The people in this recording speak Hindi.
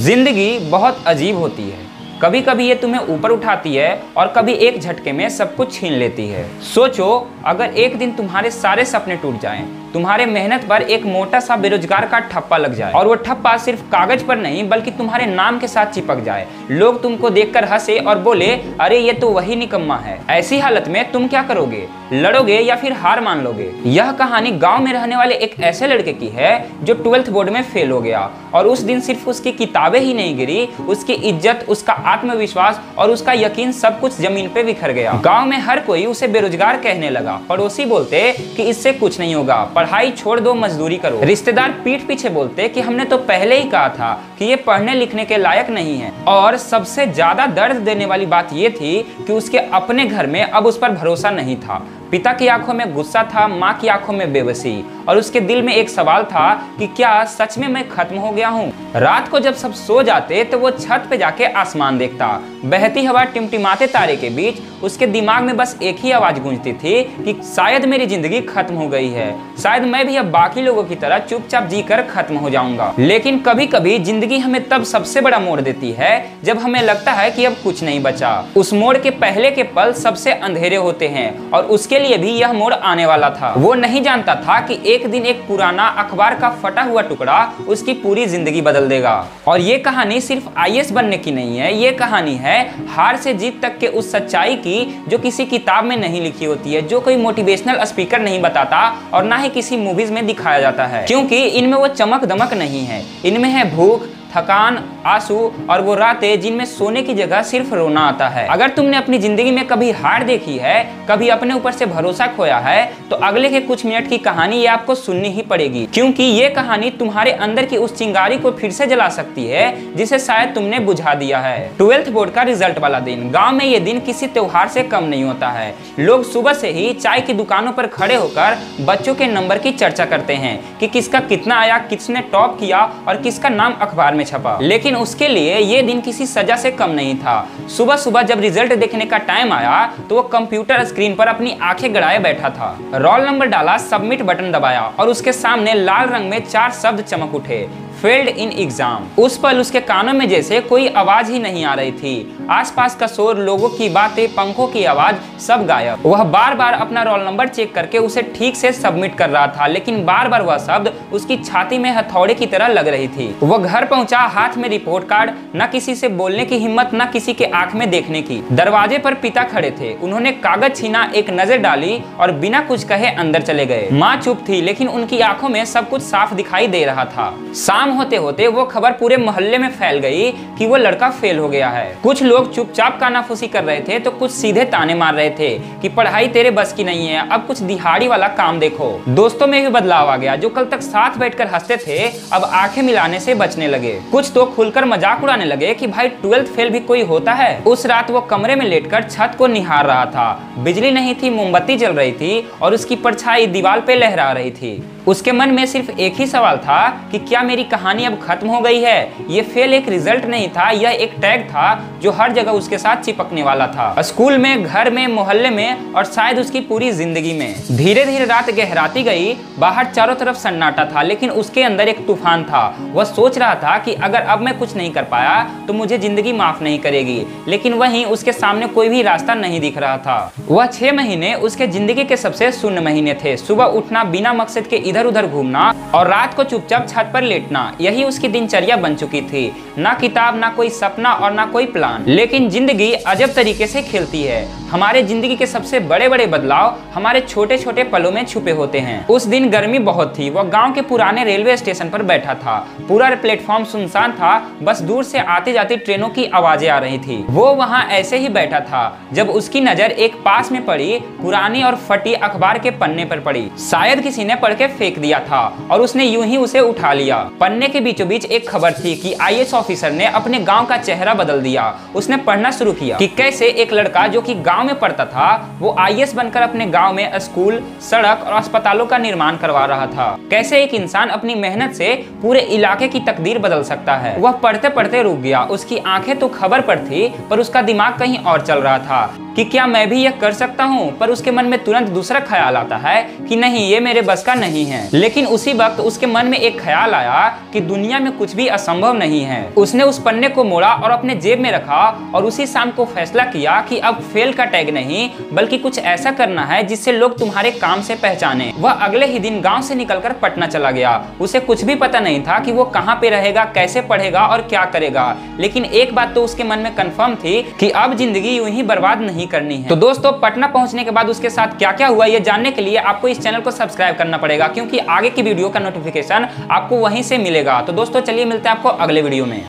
जिंदगी बहुत अजीब होती है। कभी कभी ये तुम्हें ऊपर उठाती है और कभी एक झटके में सब कुछ छीन लेती है। सोचो, अगर एक दिन तुम्हारे सारे सपने टूट जाएं, तुम्हारे मेहनत पर एक मोटा सा बेरोजगार का ठप्पा लग जाए और वो ठप्पा सिर्फ कागज पर नहीं बल्कि तुम्हारे नाम के साथ चिपक जाए, लोग तुमको देखकर हंसे और बोले अरे ये तो वही निकम्मा है। ऐसी हालत में तुम क्या करोगे? लड़ोगे या फिर हार मान लोगे? यह कहानी गांव में रहने वाले एक ऐसे लड़के की है जो 12th बोर्ड में फेल हो गया और उस दिन सिर्फ उसकी किताबें ही नहीं गिरी, उसकी इज्जत, उसका आत्मविश्वास और उसका यकीन सब कुछ जमीन पे बिखर गया। गांव में हर कोई उसे बेरोजगार कहने लगा। पड़ोसी बोलते कि इससे कुछ नहीं होगा, पढ़ाई छोड़ दो, मजदूरी करो। रिश्तेदार पीठ पीछे बोलते कि हमने तो पहले ही कहा था कि ये पढ़ने लिखने के लायक नहीं है। और सबसे ज्यादा दर्द देने वाली बात ये थी कि उसके अपने घर में अब उस पर भरोसा नहीं था। पिता की आंखों में गुस्सा था, माँ की आंखों में बेबसी और उसके दिल में एक सवाल था कि क्या सच में मैं खत्म हो गया हूँ? रात को जब सब सो जाते तो वो छत पे जाके आसमान देखता। बहती हवा, टिमटिमाते तारे के बीच उसके दिमाग में बस एक ही आवाज गूंजती थी कि शायद मेरी जिंदगी खत्म हो गई है, शायद मैं भी अब बाकी लोगों की तरह चुपचाप जीकर खत्म हो जाऊंगा। लेकिन कभी कभी जिंदगी हमें तब सबसे बड़ा मोड़ देती है जब हमें लगता है कि अब कुछ नहीं बचा। उस मोड़ के पहले के पल सबसे अंधेरे होते हैं और उसके लिए भी यह मोड़ आने वाला था। वो नहीं जानता था कि एक दिन एक पुराना अखबार का फटा हुआ टुकड़ा उसकी पूरी जिंदगी बदल देगा। और ये कहानी सिर्फ आईएएस बनने की नहीं है, ये कहानी है हार से जीत तक के उस सच्चाई की जो किसी किताब में नहीं लिखी होती है, जो कोई मोटिवेशनल स्पीकर नहीं बताता और ना ही किसी मूवीज में दिखाया जाता है। क्योंकि इनमें वो चमक दमक नहीं है, इनमें है भूख, थकान, आंसू और वो रातें जिनमें सोने की जगह सिर्फ रोना आता है। अगर तुमने अपनी जिंदगी में कभी हार देखी है, कभी अपने ऊपर से भरोसा खोया है, तो अगले के कुछ मिनट की कहानी ये आपको सुननी ही पड़ेगी। क्योंकि ये कहानी तुम्हारे अंदर की उस चिंगारी को फिर से जला सकती है जिसे शायद तुमने बुझा दिया है। 12th बोर्ड का रिजल्ट वाला दिन। गाँव में ये दिन किसी त्योहार से कम नहीं होता है। लोग सुबह से ही चाय की दुकानों पर खड़े होकर बच्चों के नंबर की चर्चा करते हैं कि किसका कितना आया, किसने टॉप किया और किसका नाम अखबार में छपा। लेकिन उसके लिए ये दिन किसी सजा से कम नहीं था। सुबह सुबह जब रिजल्ट देखने का टाइम आया तो वो कंप्यूटर स्क्रीन पर अपनी आंखें गड़ाए बैठा था। रोल नंबर डाला, सबमिट बटन दबाया और उसके सामने लाल रंग में 4 शब्द चमक उठे, फेल्ड इन एग्जाम। उस पल उसके कानों में जैसे कोई आवाज ही नहीं आ रही थी। आसपास का शोर, लोगों की बातें, पंखों की आवाज सब गायब। वह बार बार अपना रोल नंबर चेक करके उसे ठीक से सबमिट कर रहा था, लेकिन बार बार वह शब्द उसकी छाती में हथौड़े की तरह लग रही थी। वह घर पहुंचा, हाथ में रिपोर्ट कार्ड, न किसी से बोलने की हिम्मत, न किसी के आंख में देखने की। दरवाजे पर पिता खड़े थे। उन्होंने कागज छीना, एक नजर डाली और बिना कुछ कहे अंदर चले गए। माँ चुप थी, लेकिन उनकी आंखों में सब कुछ साफ दिखाई दे रहा था। शाम होते होते वो खबर पूरे मोहल्ले में फैल गई कि वो लड़का फेल हो गया है। कुछ लोग चुपचाप कानाफूसी कर रहे थे तो कुछ सीधे ताने मार रहे थे कि पढ़ाई तेरे बस की नहीं है, अब कुछ दिहाड़ी वाला काम देखो। दोस्तों में भी बदलाव आ गया। जो कल तक साथ बैठकर हंसते थे अब आंखें मिलाने से बचने लगे। कुछ तो खुलकर मजाक उड़ाने लगे कि भाई 12th फेल भी कोई होता है। उस रात वो कमरे में लेटकर छत को निहार रहा था। बिजली नहीं थी, मोमबत्ती जल रही थी और उसकी परछाई दीवार पे लहरा रही थी। उसके मन में सिर्फ एक ही सवाल था कि क्या मेरी कहानी अब खत्म हो गई है? ये फेल एक रिजल्ट नहीं था, यह एक टैग था जो हर जगह उसके साथ चिपकने वाला था। स्कूल में, घर में, मोहल्ले में और शायद उसकी पूरी जिंदगी में। धीरे धीरे रात गहराती गई। बाहर चारों तरफ सन्नाटा था, लेकिन उसके अंदर एक तूफान था। वह सोच रहा था कि अगर अब मैं कुछ नहीं कर पाया तो मुझे जिंदगी माफ नहीं करेगी, लेकिन वहीं उसके सामने कोई भी रास्ता नहीं दिख रहा था। वह 6 महीने उसके जिंदगी के सबसे शून्य महीने थे। सुबह उठना, बिना मकसद के इधर उधर घूमना और रात को चुपचाप छत पर लेटना, यही उसकी दिनचर्या बन चुकी थी। ना किताब, ना कोई सपना और ना कोई प्लान। लेकिन जिंदगी अजब तरीके से खेलती है। हमारे जिंदगी के सबसे बड़े बड़े बदलाव हमारे छोटे छोटे पलों में छुपे होते हैं। उस दिन गर्मी बहुत थी। वह गांव के पुराने रेलवे स्टेशन पर बैठा था। पूरा प्लेटफॉर्म सुनसान था, बस दूर से आती जाती ट्रेनों की आवाजें आ रही थी। वो वहां ऐसे ही बैठा था जब उसकी नजर एक पास में पड़ी पुरानी और फटी अखबार के पन्ने पर पड़ी। शायद किसी ने पढ़ के फेंक दिया था और उसने यूं ही उसे उठा लिया। पन्ने के बीचों बीच एक खबर थी कि आईएएस ऑफिसर ने अपने गांव का चेहरा बदल दिया। उसने पढ़ना शुरू किया कि कैसे एक लड़का जो कि गांव में पढ़ता था वो आईएएस बनकर अपने गांव में स्कूल, सड़क और अस्पतालों का निर्माण करवा रहा था। कैसे एक इंसान अपनी मेहनत से पूरे इलाके की तकदीर बदल सकता है। वह पढ़ते पढ़ते रुक गया। उसकी आंखें तो खबर पर थी पर उसका दिमाग कहीं और चल रहा था कि क्या मैं भी यह कर सकता हूँ। पर उसके मन में तुरंत दूसरा ख्याल आता है कि नहीं, ये मेरे बस का नहीं है। लेकिन उसी वक्त उसके मन में एक ख्याल आया कि दुनिया में कुछ भी असंभव नहीं है। उसने उस पन्ने को मोड़ा और अपने जेब में रखा और उसी शाम को फैसला किया कि अब फेल का टैग नहीं बल्कि कुछ ऐसा करना है जिससे लोग तुम्हारे काम से पहचाने। वह अगले ही दिन गांव से निकलकर पटना चला गया। उसे कुछ भी पता नहीं था कि वो कहां पे रहेगा, कैसे पढ़ेगा और क्या करेगा, लेकिन एक बात तो उसके मन में कंफर्म थी कि अब जिंदगी यूं ही बर्बाद नहीं करनी है। तो दोस्तों, पटना पहुंचने के बाद उसके साथ क्या क्या हुआ ये जानने के लिए आपको इस चैनल को सब्सक्राइब करना पड़ेगा, क्योंकि आगे की वीडियो का नोटिफिकेशन आपको वहीं से मिलेगा। तो दोस्तों चलिए मिलते हैं आपको अगले वीडियो में।